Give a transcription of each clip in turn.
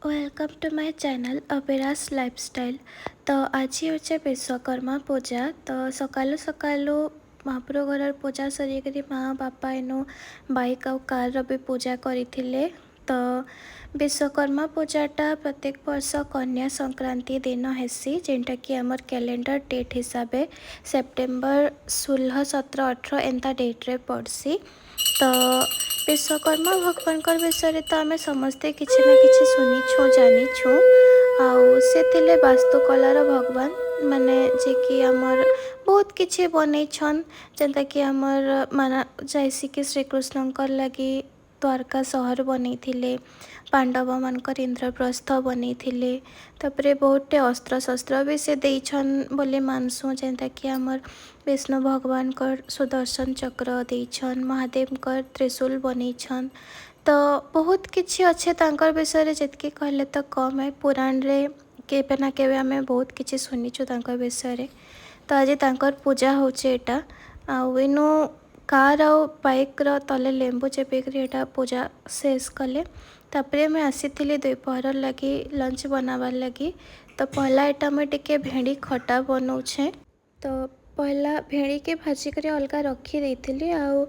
Welcome to my channel अबेरास lifestyle. तो आज होचे विश्वकर्मा पूजा। तो सकालू सकालू महाप्रभु घर पूजा सरिक माँ बापा इनु बाइक आउ कार भी पूजा करथिले। तो विश्वकर्मा पूजाटा प्रत्येक वर्ष कन्या संक्रांति दिन हेसी, जेनटा कि आमर कैलेंडर डेट हिसाब से सेप्टेम्बर 16, 17, 18 एंता डेट्रे पड़सी। तो विश्वकर्मा भगवान विषय तो आम समस्ते किसी ना कि शुनिछु जानिछु। आउ से थिले वास्तुकलार भगवान माने जे कि आमर बहुत किछि बनैछन, जेनता कि आमर माना जाइसी कि श्रीकृष्ण लगी द्वारका सहर बनैथिले, पांडव मानकर इंद्रप्रस्थ बनैथिले, तापरे बहुते अस्त्र शस्त्र भी से देइछन बोले मानसु, जेनता कि आमर विष्णु भगवान सुदर्शन चक्र देइछन, महादेव त्रिशूल बनैछन। तो बहुत किछि अच्छे तांकर विषय जितकी कहले तो कम है। पुराण रे केबे ना केबे आमे बहुत किछि सुनिछु तांकर विषय। तो आज तांकर पूजा होचे एटा। इनु कार आउ बाइक तले लेंबू चेपिकी एटा पूजा शेष कले। तापरे मैं आसीथिली दोपहर लगी लंच बनाबार लगी। तो पहला एटा मैं टिके भेंडी खटा बनाऊे। तो पहला भेड़ी के भाजिक अलगा रखी देती, आउ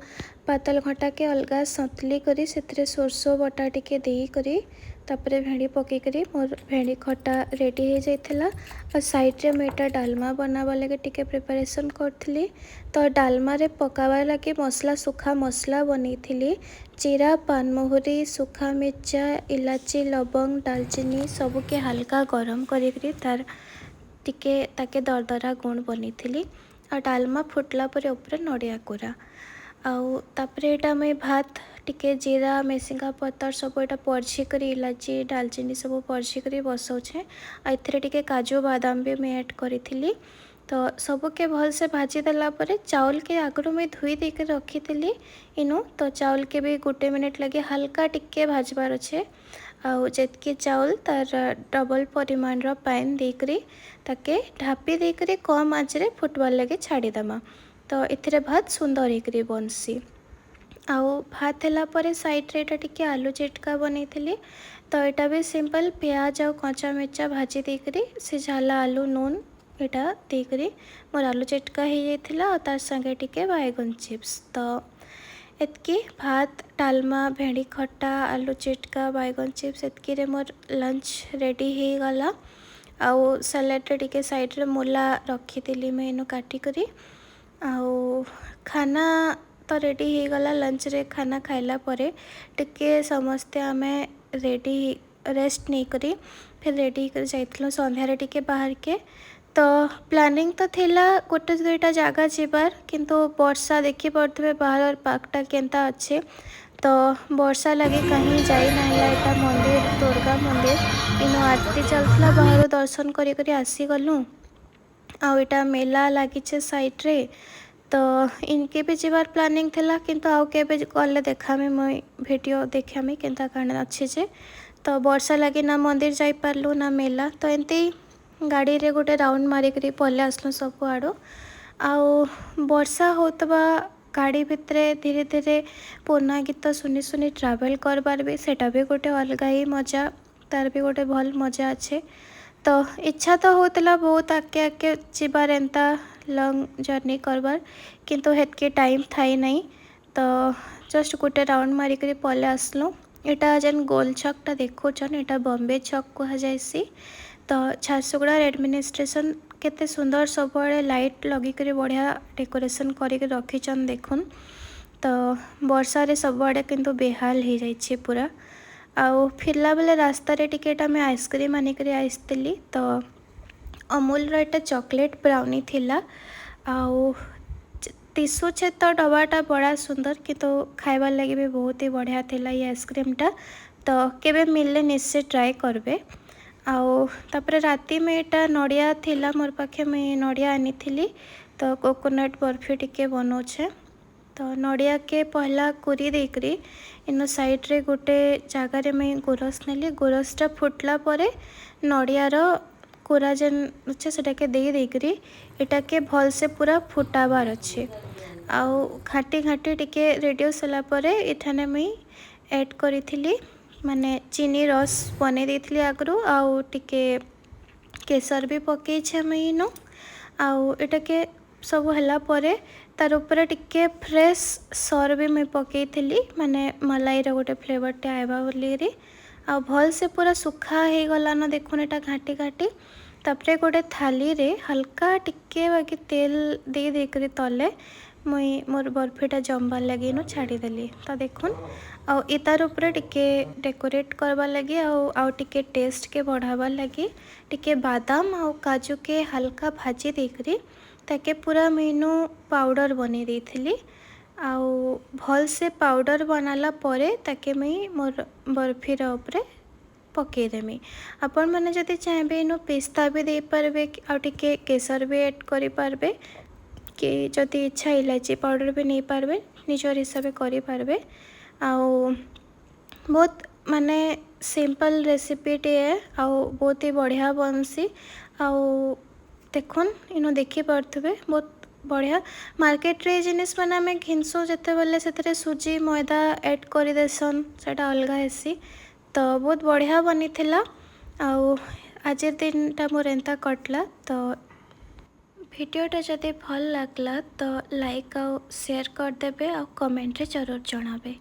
पातल घटा के अलगा सतली करी से सोरसो बटा टिके देई करी तापरे भेड़ी पकईकरी मोर भेड़ी खटा रेडी हो जाइथिला। और साइड्रे मुझे डालमा बनावा लगे टिके प्रिपरेशन करी। तो डालमा रे पकावा लगे मसला सुखा मसला बनई, जीरा, पानमहुरी, सुखा मिर्चा, इलाची, लवंग, दालचीनी सबू के हल्का गरम करी तार टिके ताके दरदरा गुण बनई। आ डालमा फुटला पर ऊपर नड़िया कोरा आउ तापरे एटा मैं भात टिके जीरा मेसिंगा पतर सब एटा परछी करी इलाची दालचीनी सब परछी करी बसाऊे। एथिरे टिके काजू बादाम भी मैं ऐड करी। तो सबके भल से भाजी देला परे चाउल के आगु मैं धोई देकर रखी थी इनु। तो चाउल के भी गोटे मिनिट लगे हल्का टिके भाजबार अच्छे। आउ जेतकी चाउल तार डबल परिमाण पानी देकरी ताके ढापी देकरी कम आँचरे फुटबार लगे छाड़ीदेमा। तो इथिरे भात सुंदर होकर बनसी। आउ भात है पर साइड्रे एटा टिके आलू चिटका बनई। तो यहाँ भी सिंपल प्याज आउ कच्चा मिर्चा भाजी देकरी सिझाला आलू नून एटा देकरी मोर आलू चिटका हो जाइथिला। तार संगे टिके बैगन चिप्स। तो एतकी भात डालमा भेड़ी खट्टा आलू चिटका बैगन चिप्स एतकी रे मोर लंच रेडी हो गला। आउ सैलेड टिके साइड्रे मूला रखी थी मैं इनु काटिकरी। आउ खाना तो रेडी हो गला। लंच रे खाना खाइला परे टिके समस्ते आमे रेडी रेस्ट नहीं करी फिर रेडी कर जाइथिलु संध्यारे टिके बाहर के। तो प्लानिंग तो थिला गोटे दुईटा जगह जीवार, किंतु वर्षा देखी पड़े बाहर पाकटा केनता अच्छे। तो वर्षा लगे कहीं जाई ना। एटा मंदिर दुर्गा मंदिर इनु आरती चलता बाहर दर्शन करी आसी गलु। आटा मेला लगी साइड्रे। तो इनके भी जीवार प्लानिंग थिला, किंतु आउ के गले देखामी मुई वीडियो देखामी केनता काण अच्छे जे। तो वर्षा लगी ना मंदिर जाई पारलु ना मेला। तो एमती गाड़ी रे गोटे राउंड मारिक पले आसलु सब आड़ो। आउ वर्षा होतबा गाड़ी भितरे धीरे धीरे पुराना गीत सुनी सुनी ट्रावेल करबार भी सेटा भी गोटे अलग ही मजा, तार भी गोटे भल मजा अच्छे। तो इच्छा तो होतला बहुत आके आके जीवार एंता लॉन्ग जर्नी करबार, किंतु हेतके टाइम थाई नहीं। तो जस्ट गोटे राउंड मारिक पले आसलु। एटा जेन गोल छकटा देखुछन एटा बॉम्बे छक कह जाइसी। तो झारसुगुड़ा एडमिनिस्ट्रेशन केते सुंदर सब लाइट लगिक बढ़िया डेकोरेशन करके रखीचन देखुन। तो वर्षा रे सब आड़े किंतु बेहाल हो जाइए पूरा। आउ फिरला बेले रास्ता रे टिकेटा मैं आइसक्रीम आनिक आसती। तो अमूल एटा चॉकलेट ब्राउनी थिला। आउ दिशुचे तो डबाटा बड़ा सुंदर, किंतु खाइबार लगे भी बहुत ही बढ़िया थिला ये आइसक्रीमटा। तो केबे मिलले निश्चय ट्राए करबे। आउ तापरे राति में एटा नड़िया थिला मोर पाखे मैं नड़िया आनी थी। तो कोकोनट बर्फी टिके बनाऊे। तो नड़िया के पहला कुरी देकरी इनो साइड्रे गोटे जगार मैं गुरस नेली। गुरसटा फुटला परे नड़ियार कोरा जेन अच्छे से दे देकरी एटा के भल से पूरा फुटाबार अच्छे। आउ घाटी घाटी टिके रेडियो सला परे इठाने मैं ऐड करी माने चीनी रस बनै देइथिली आगरू आउ टिके केसर भी पकईछे मुई इनो आउ एटा के सब हला परे तार ऊपर टिके फ्रेश सर भी मुई पकईथिली माने मलाई रे गोटे फ्लेवर टे आइबा बोली आ भल से पूरा सुखा हे गलान देखुन एटा घाटी घाटी तापरे गोटे थाली रे हल्का टिके बाकी तेल दे देकरी तले मुई मोर बर्फीटा जमबार लगी इनु छाड़ीदेली तो देखुन आउ इ तार ऊपर टिके डेकोरेट करबार लगी आउ टिके टेस्ट के बढ़ाबार लगी टिके बादाम आउ काजू के हल्का भाजी देकरी ताके पूरा मीनू पाउडर बनै देइथिली आउ भल से पाउडर बनाला परे ताके मुई मोर बर्फीर ऊपर पकईदेमी। आपण मैंने जदि चाहे इनु पिस्ता भी दे पारबे आउ टिके केसर भी ऐड करि पारबे कि जदि इच्छा इलायची पाउडर भी नहीं पारबे निजर हिसाब करि पारबे आउ बहुत माने सिंपल रेसिपी टे आउ बहुत ही बढ़िया बनसी आउ देखुन इनु देखि पारथुबे बहुत बढ़िया मार्केट रे जिनिस माने आमे घिनसु जते बेले सेतरे सुजी मैदा ऐड करि देसन सेटा अलगा हेसी तो बहुत बढ़िया बनी थिला आउ आज दिनटा मोर एंता कटला तो भिडियोटा जदि भल लागला तो लाइक आउ शेयर कर देबे आउ कमेंट रे जरूर जणाबे।